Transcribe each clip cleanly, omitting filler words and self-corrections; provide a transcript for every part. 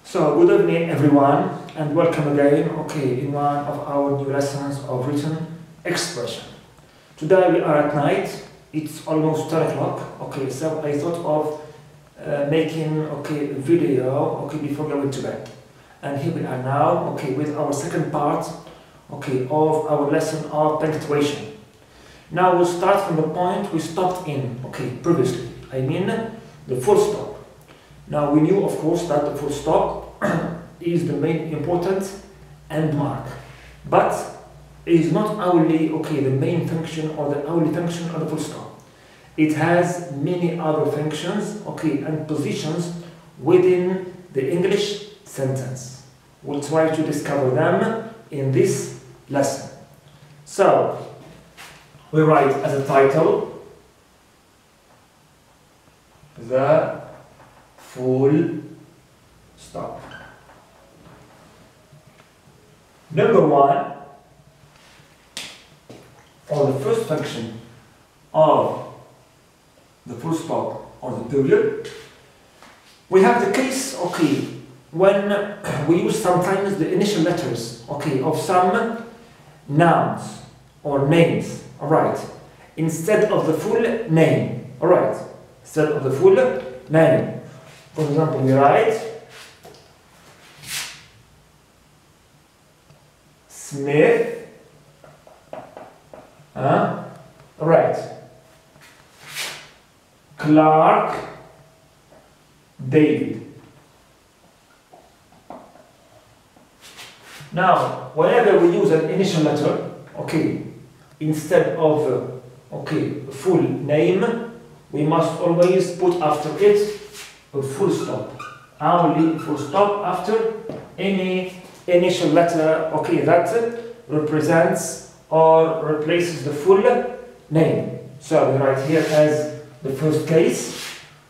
So, good evening everyone, and welcome again, in one of our new lessons of written expression. Today we are at night, it's almost 10 o'clock, so I thought of making, a video, before going to bed. And here we are now, with our second part, of our lesson of punctuation. Now we'll start from the point we stopped in, previously. I mean, the full stop. Now we knew, of course, that the full stop is the main important end mark, but it is not only the main function or the only function of the full stop. It has many other functions, and positions within the English sentence. We'll try to discover them in this lesson. So we write as a title the full stop. Number one, or the first function of the full stop or the period, we have the case, when we use sometimes the initial letters, of some nouns or names, alright, instead of the full name, alright, instead of the full name. For example, we write Smith, right, Clark, David. Now, whenever we use an initial letter, instead of full name, we must always put after it a full stop. Only full stop after any initial letter, that represents or replaces the full name. So we write here as the first case,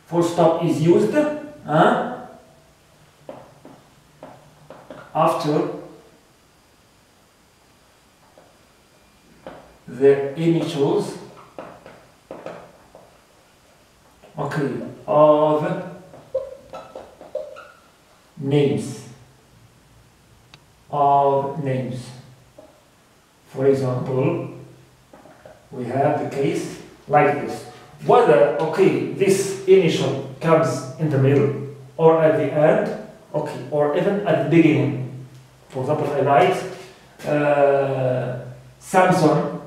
full stop is used after the initials of names. For example, we have the case like this. Whether this initial comes in the middle or at the end, or even at the beginning. For example, I write Samson,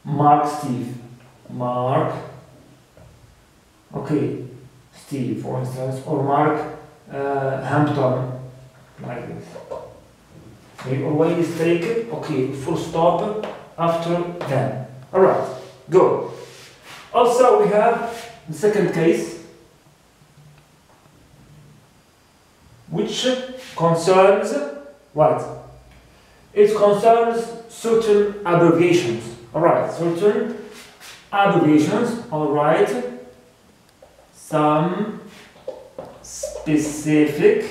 Mark, Steve, Mark, Steve, for instance, or Mark Hampton, like this. We always take full stop after them. Alright, good. Also, we have the second case, which concerns what? It concerns certain abbreviations. Alright, certain abbreviations, alright. Some specific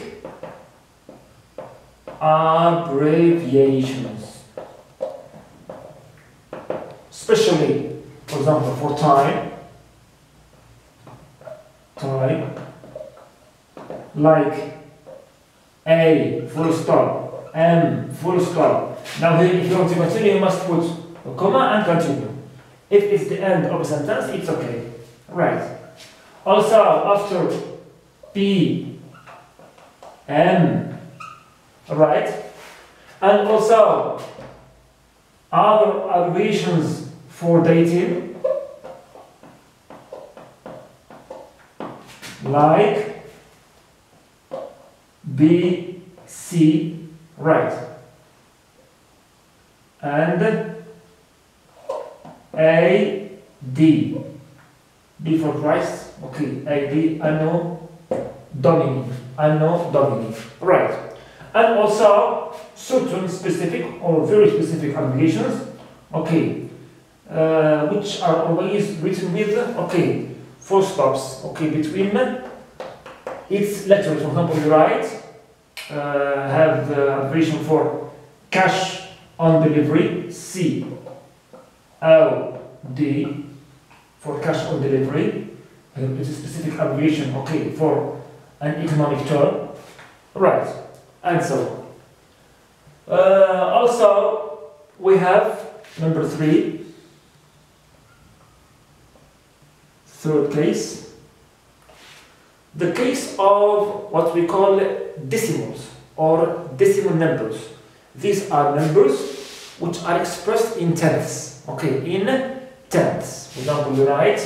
abbreviations, especially, for example, for time, like A full stop, M full stop. Now here, if you want to continue, you must put a comma and continue. If it's the end of a sentence, it's okay. Right. Also, after P, M, right? And also, other abbreviations for dating, like B, C, right? And A, D. B for Christ, A, D, Anno Domini, right? And also certain specific or very specific abbreviations, which are always written with, full stops, between its letters. For example, you write, have the abbreviation for cash on delivery, C, O, D, for cash on delivery, It's a specific abbreviation, okay, for an economic term. Right, and so on. Also, we have number 3, third case, the case of what we call decimals or decimal numbers. These are numbers which are expressed in tenths, okay, in tenths. For example, you write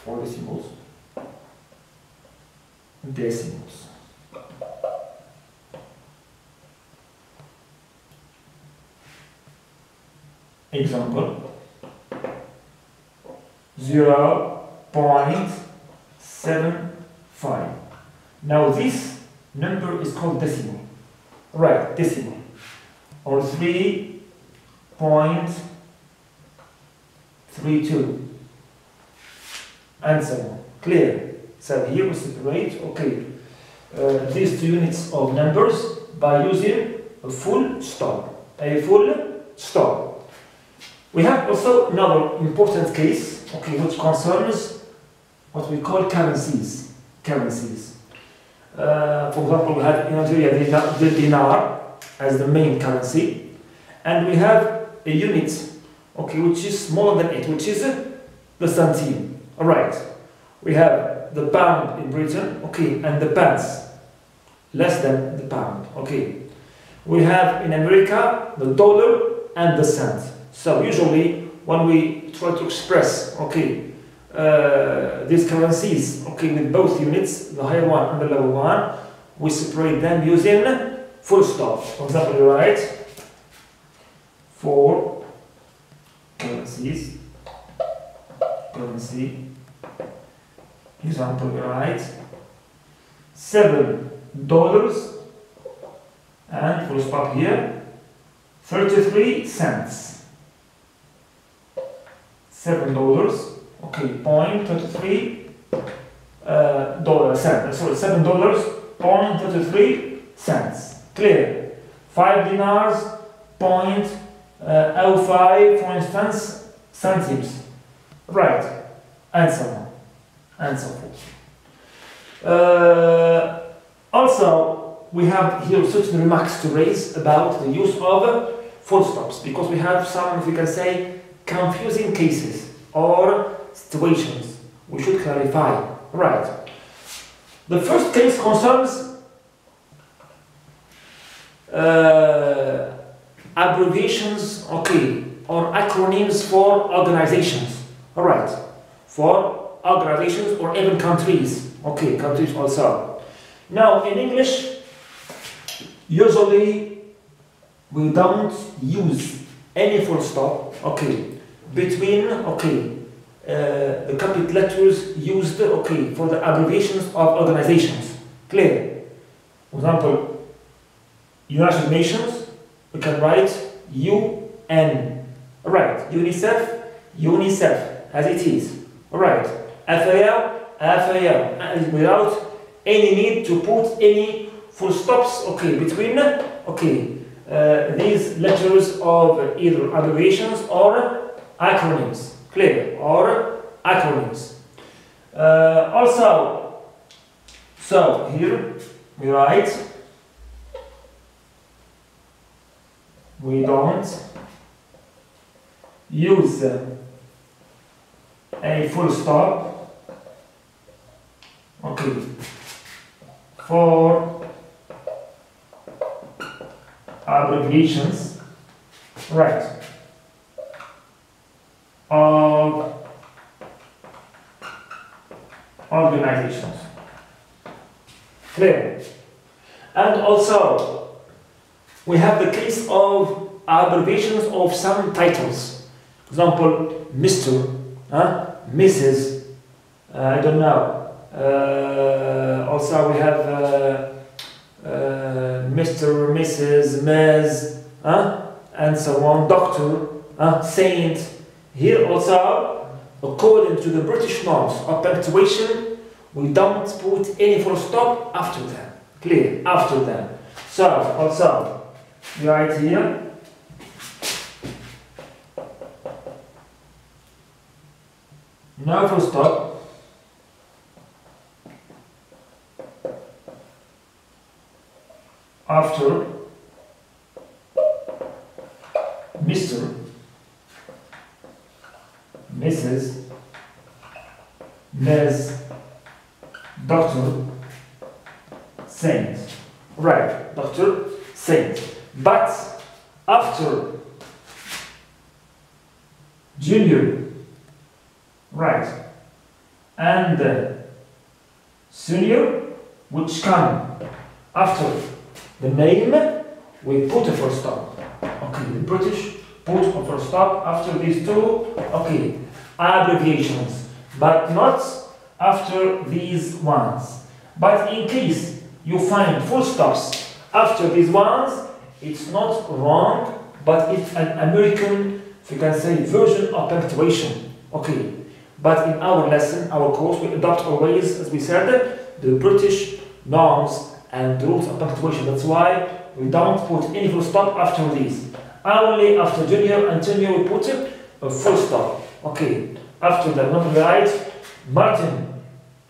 4 decimals, decimals. Example, 0.75. Now this number is called decimal. Right, decimal. Or 3.32. And so on. Clear? So here we separate, okay, these 2 units of numbers by using a full stop. A full stop. We have also another important case, okay, which concerns what we call currencies. Currencies. For example, we have in Algeria the dinar as the main currency, and we have a unit, okay, which is smaller than it, which is the centime. All right. We have the pound in Britain, okay, and the pence, less than the pound, okay. We have in America the dollar and the cent. So usually when we try to express, okay, these currencies, okay, with both units, the higher one and the lower one, we separate them using full stop. For example, you write 4 currencies, currency. Example, you write $7 and full stop here, 33 cents. $7, okay, $0.33 $7.33. Clear. 5 dinars, 0.05, for instance, centimes. Right, and so on, and so forth. Also, we have here certain remarks to raise about the use of full stops, because we have some, if we can say, confusing cases or situations we should clarify. Right. The first case concerns abbreviations, okay, or acronyms for organizations. All right. For organizations or even countries. Okay, countries also. Now, in English, usually we don't use any full stop, okay, between, okay, the capital letters used, okay, for the abbreviations of organizations. Clear? For example, United Nations, we can write UN. Right, UNICEF, UNICEF, as it is. Right, FAO, FAO, without any need to put any full stops, okay, between, okay, these letters of either abbreviations or acronyms. Clear? Or acronyms. Also, so here we write, we don't use a full stop, okay, for abbreviations, right, of organizations. Clear? And also, we have the case of abbreviations of some titles. For example, Mr., Mrs., I don't know. Also, we have Mr., Mrs., Ms., and so on, Doctor, Saint. Here also, according to the British norms of punctuation, we don't put any full stop after them. Clear? After them. So, also, you write here, Now full stop. After Mr., Mrs., Ms., Doctor, Saint. Right, Doctor, Saint. But after Junior, right, and Senior, which come after the name, we put a full stop. Okay, the British put a full stop after these two, okay, abbreviations, but not after these ones. But in case you find full stops after these ones, it's not wrong, but it's an American, if you can say, version of punctuation. Okay, but in our lesson, our course, we adopt always, as we said, the British norms and the rules of punctuation. That's why we don't put any full stop after these. Only after Junior and Senior we put a full stop. Okay, after the number right, Martin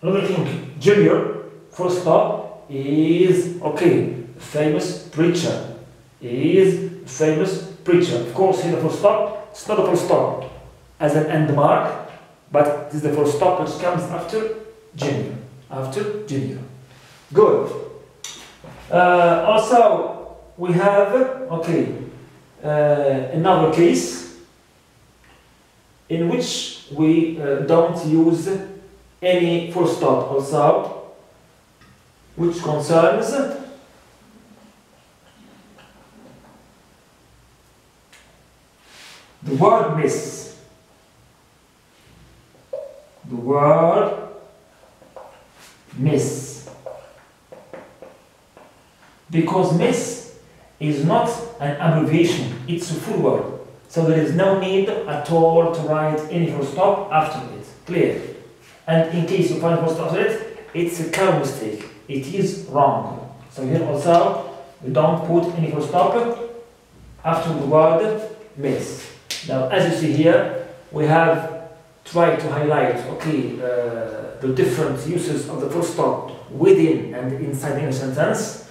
Luther King Jr. full stop is, okay, famous preacher. Is famous preacher. Of course, here the full stop, it's not a full stop as an end mark, but it is the full stop which comes after Junior. After Junior. Good. Also, we have, okay, another case in which we don't use any full stop also, which concerns the word miss. The word miss. Because miss is not an abbreviation, it's a full word. So there is no need at all to write any full stop after it. Clear? And in case you find full stop after it, it's a common mistake. It is wrong. So here also, we don't put any full stop after the word miss. Now, as you see here, we have tried to highlight, okay, the different uses of the full stop within and inside a sentence.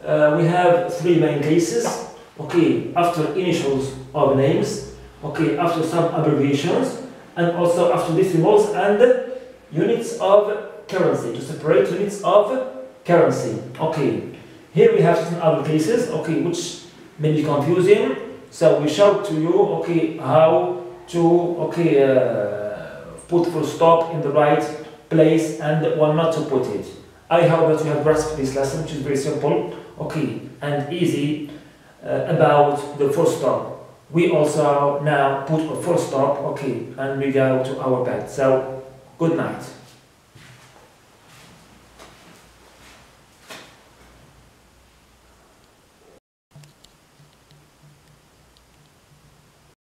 We have three main cases. Okay, after initials of names. Okay, after some abbreviations, and also after decimals and units of currency, to separate units of currency. Okay, here we have certain other cases, okay, which may be confusing. So we show to you, okay, how to, okay, put full stop in the right place and when not to put it. I hope that you have grasped this lesson, which is very simple, okay, and easy about the full stop. We also now put a full stop, okay, and we go to our bed. So, good night.